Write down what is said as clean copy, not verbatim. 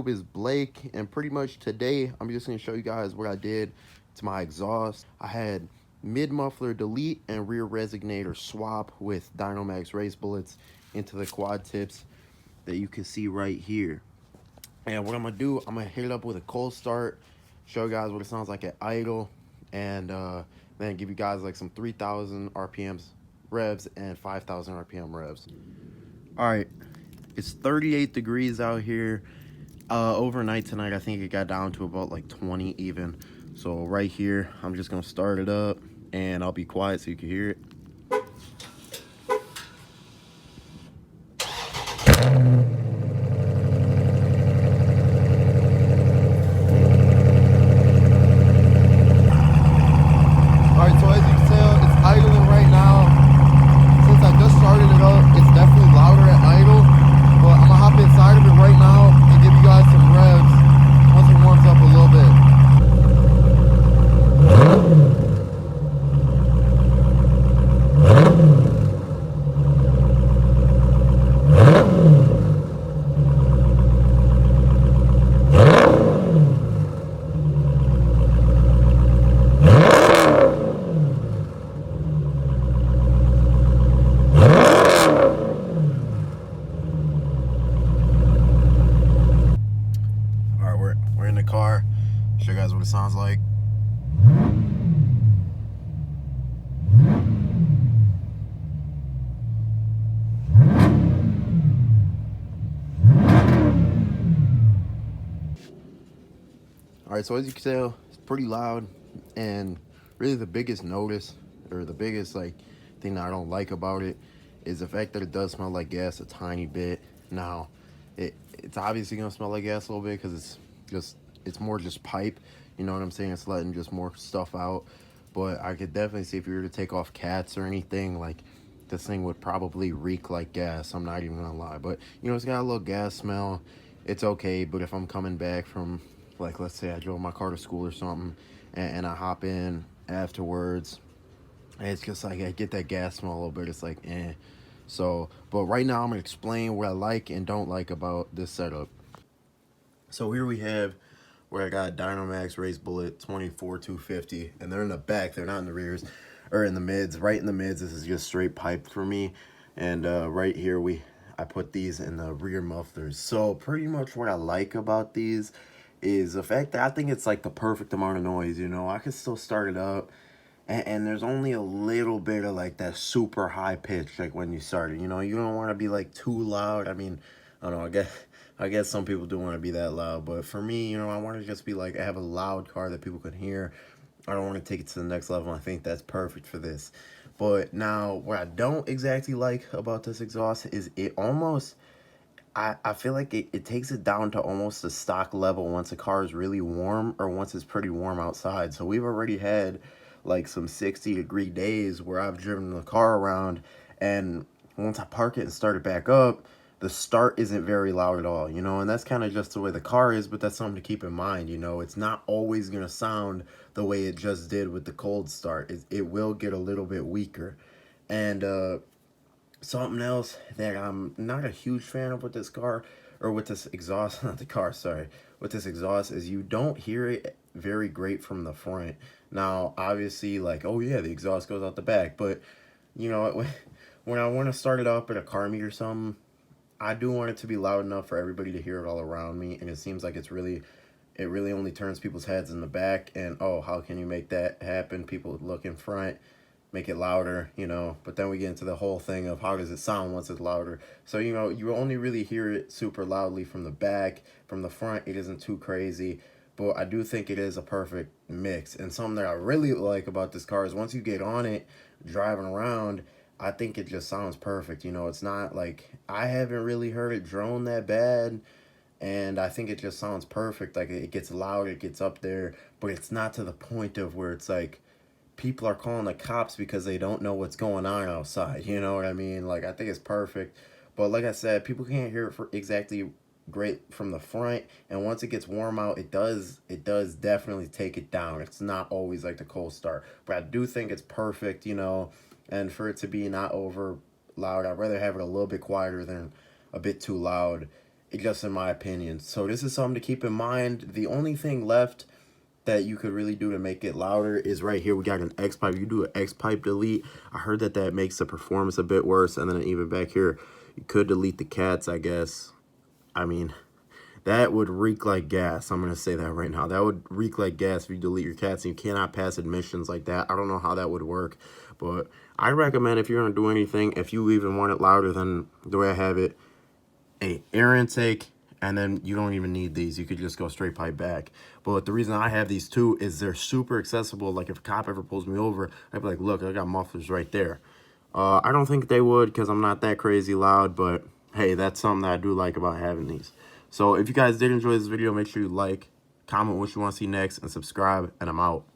YouTube is Blake, and pretty much today I'm just going to show you guys what I did to my exhaust. I had mid muffler delete and rear resonator swap with Dynamax race bullets into the quad tips that you can see right here. And what I'm going to do, I'm going to hit it up with a cold start, show you guys what it sounds like at idle, and then give you guys like some 3,000 RPMs revs and 5,000 RPM revs. All right, it's 38 degrees out here. Overnight tonight, I think it got down to about like 20 even. So right here, I'm just gonna start it up and I'll be quiet so you can hear it. Alright, so as you can tell, it's idling right now. Since I just started it up, it's definitely louder at idle. But I'm gonna hop inside of it right now and give you guys some revs once it warms up a little bit. We're in the car. Show you guys what it sounds like. Alright, so as you can tell, it's pretty loud, and really the biggest notice, or the biggest like thing that I don't like about it, is the fact that it does smell like gas a tiny bit. Now, it's obviously gonna smell like gas a little bit because it's more just pipe, you know what I'm saying? It's letting just more stuff out. But I could definitely see if you were to take off cats or anything, like this thing would probably reek like gas. I'm not even gonna lie. But you know, it's got a little gas smell. It's okay. But if I'm coming back from, like, let's say I drove my car to school or something, and I hop in afterwards, and it's just like I get that gas smell a little bit. It's like, eh. So, but right now I'm gonna explain what I like and don't like about this setup. So here we have where I got Dynamax Race Bullet 24-250, and they're in the back, they're not in the rears, or in the mids. Right in the mids, this is just straight pipe for me. And right here, I put these in the rear mufflers. So pretty much what I like about these is the fact that I think it's like the perfect amount of noise, you know. I can still start it up, and there's only a little bit of like that super high pitch, like when you start it, you know. You don't want to be like too loud. I mean, I don't know, I guess some people do want to be that loud, but for me, you know, I want to just be like, I have a loud car that people can hear. I don't want to take it to the next level. I think that's perfect for this. But now, what I don't exactly like about this exhaust is it almost, I feel like it takes it down to almost the stock level once a car is really warm, or once it's pretty warm outside. So we've already had like some 60-degree days where I've driven the car around, and once I park it and start it back up, the start isn't very loud at all, you know. And that's kind of just the way the car is, but that's something to keep in mind, you know. It's not always going to sound the way it just did with the cold start. It will get a little bit weaker. And something else that I'm not a huge fan of with this car, or with this exhaust, not the car, sorry, with this exhaust, is you don't hear it very great from the front. Now, obviously, like, oh yeah, the exhaust goes out the back, but, you know, when I want to start it up at a car meet or something, I do want it to be loud enough for everybody to hear it all around me, and it seems like it really only turns people's heads in the back. And oh, how can you make that happen? People look in front, make it louder, you know. But then we get into the whole thing of how does it sound once it's louder. So, you know, you only really hear it super loudly from the back. From the front, it isn't too crazy. But I do think it is a perfect mix. And something that I really like about this car is once you get on it, driving around, I think it just sounds perfect. You know, it's not like, I haven't really heard it drone that bad, and I think it just sounds perfect. Like, it gets loud, it gets up there, but it's not to the point of where it's like people are calling the cops because they don't know what's going on outside. You know what I mean? Like, I think it's perfect. But like I said, people can't hear it for exactly great from the front, and once it gets warm out, it does definitely take it down. It's not always like the cold start, but I do think it's perfect, you know. And for it to be not over loud, I'd rather have it a little bit quieter than a bit too loud. just in my opinion. So this is something to keep in mind. The only thing left that you could really do to make it louder is right here. We got an X pipe. You do an X pipe delete. I heard that that makes the performance a bit worse. And then even back here, you could delete the cats, I guess. I mean, that would reek like gas. I'm going to say that right now. That would reek like gas if you delete your cats and you cannot pass admissions like that. I don't know how that would work. But I recommend if you're going to do anything, if you even want it louder than the way I have it, a air intake, and then you don't even need these. You could just go straight pipe back. But the reason I have these two is they're super accessible. Like if a cop ever pulls me over, I'd be like, look, I got mufflers right there. I don't think they would because I'm not that crazy loud, but hey, that's something that I do like about having these. So if you guys did enjoy this video, make sure you like, comment what you want to see next, and subscribe, and I'm out.